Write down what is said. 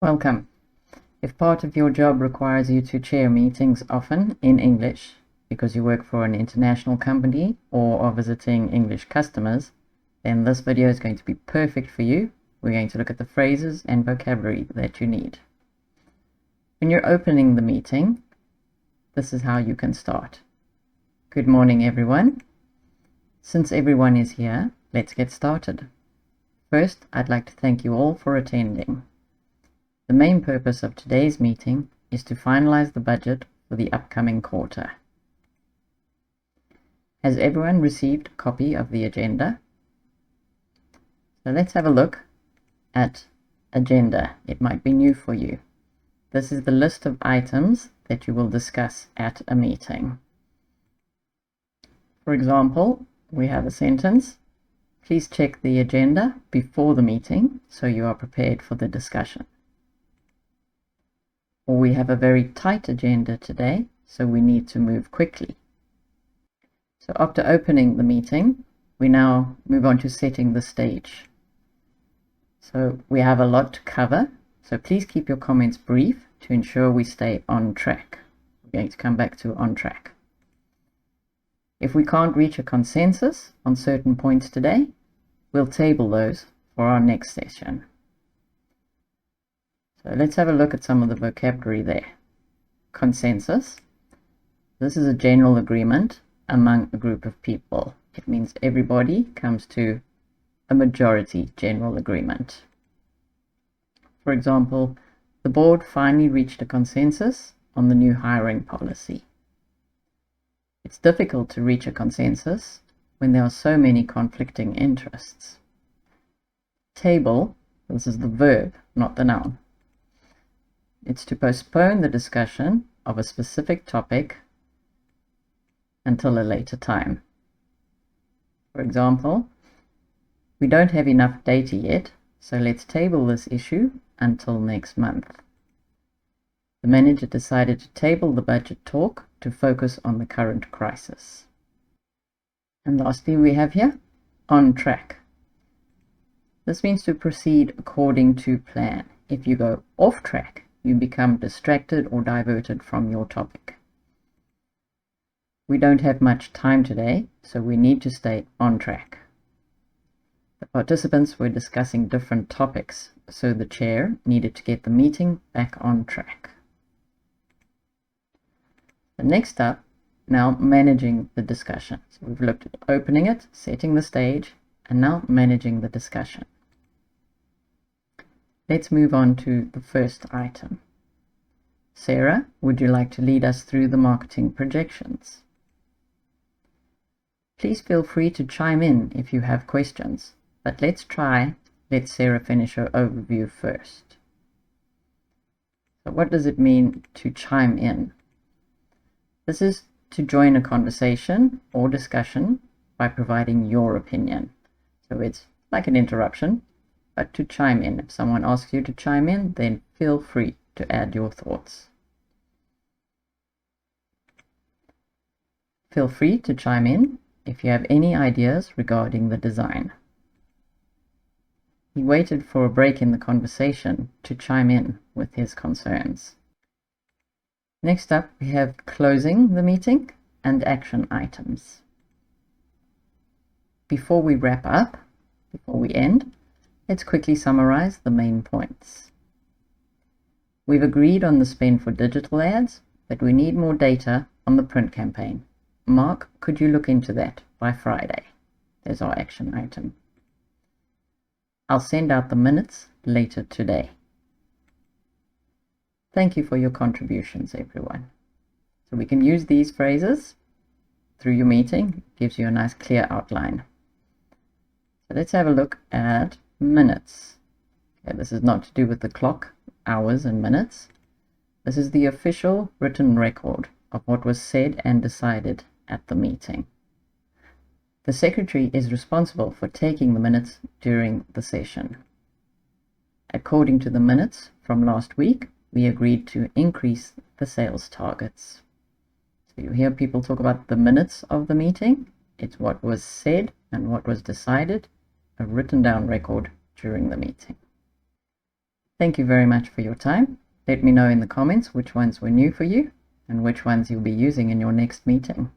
Welcome. If part of your job requires you to chair meetings often in English because you work for an international company or are visiting English customers, then this video is going to be perfect for you. We're going to look at the phrases and vocabulary that you need. When you're opening the meeting, this is how you can start. Good morning, everyone. Since everyone is here, let's get started. First, I'd like to thank you all for attending. The main purpose of today's meeting is to finalize the budget for the upcoming quarter. Has everyone received a copy of the agenda? So let's have a look at agenda. It might be new for you. This is the list of items that you will discuss at a meeting. For example, we have a sentence. Please check the agenda before the meeting so you are prepared for the discussion. Or we have a very tight agenda today, so we need to move quickly. So after opening the meeting, we now move on to setting the stage. So we have a lot to cover, so please keep your comments brief to ensure we stay on track. We're going to come back to on track. If we can't reach a consensus on certain points today, we'll table those for our next session. So let's have a look at some of the vocabulary there. Consensus. This is a general agreement among a group of people. It means everybody comes to a majority general agreement. For example, the board finally reached a consensus on the new hiring policy. It's difficult to reach a consensus when there are so many conflicting interests. Table, this is the verb, not the noun. It's to postpone the discussion of a specific topic until a later time. For example, we don't have enough data yet, so let's table this issue until next month. The manager decided to table the budget talk to focus on the current crisis. And lastly, we have here, on track. This means to proceed according to plan. If you go off track, you become distracted or diverted from your topic. We don't have much time today, so we need to stay on track. The participants were discussing different topics, so the chair needed to get the meeting back on track. The next up, now managing the discussion. So we've looked at opening it, setting the stage, and now managing the discussion. Let's move on to the first item. Sarah, would you like to lead us through the marketing projections? Please feel free to chime in if you have questions, but let's let Sarah finish her overview first. So what does it mean to chime in? This is to join a conversation or discussion by providing your opinion. So it's like an interruption, but to chime in. If someone asks you to chime in, then feel free to add your thoughts. Feel free to chime in if you have any ideas regarding the design. He waited for a break in the conversation to chime in with his concerns. Next up, we have closing the meeting and action items. Before we wrap up, before we end, let's quickly summarize the main points. We've agreed on the spend for digital ads, but we need more data on the print campaign. Mark, could you look into that by Friday? There's our action item. I'll send out the minutes later today. Thank you for your contributions, everyone. So we can use these phrases through your meeting. It gives you a nice clear outline. So let's have a look at minutes. Okay, this is not to do with the clock, hours and minutes. This is the official written record of what was said and decided at the meeting. The secretary is responsible for taking the minutes during the session. According to the minutes from last week, we agreed to increase the sales targets. So you hear people talk about the minutes of the meeting. It's what was said and what was decided, a written down record during the meeting. Thank you very much for your time. Let me know in the comments which ones were new for you and which ones you'll be using in your next meeting.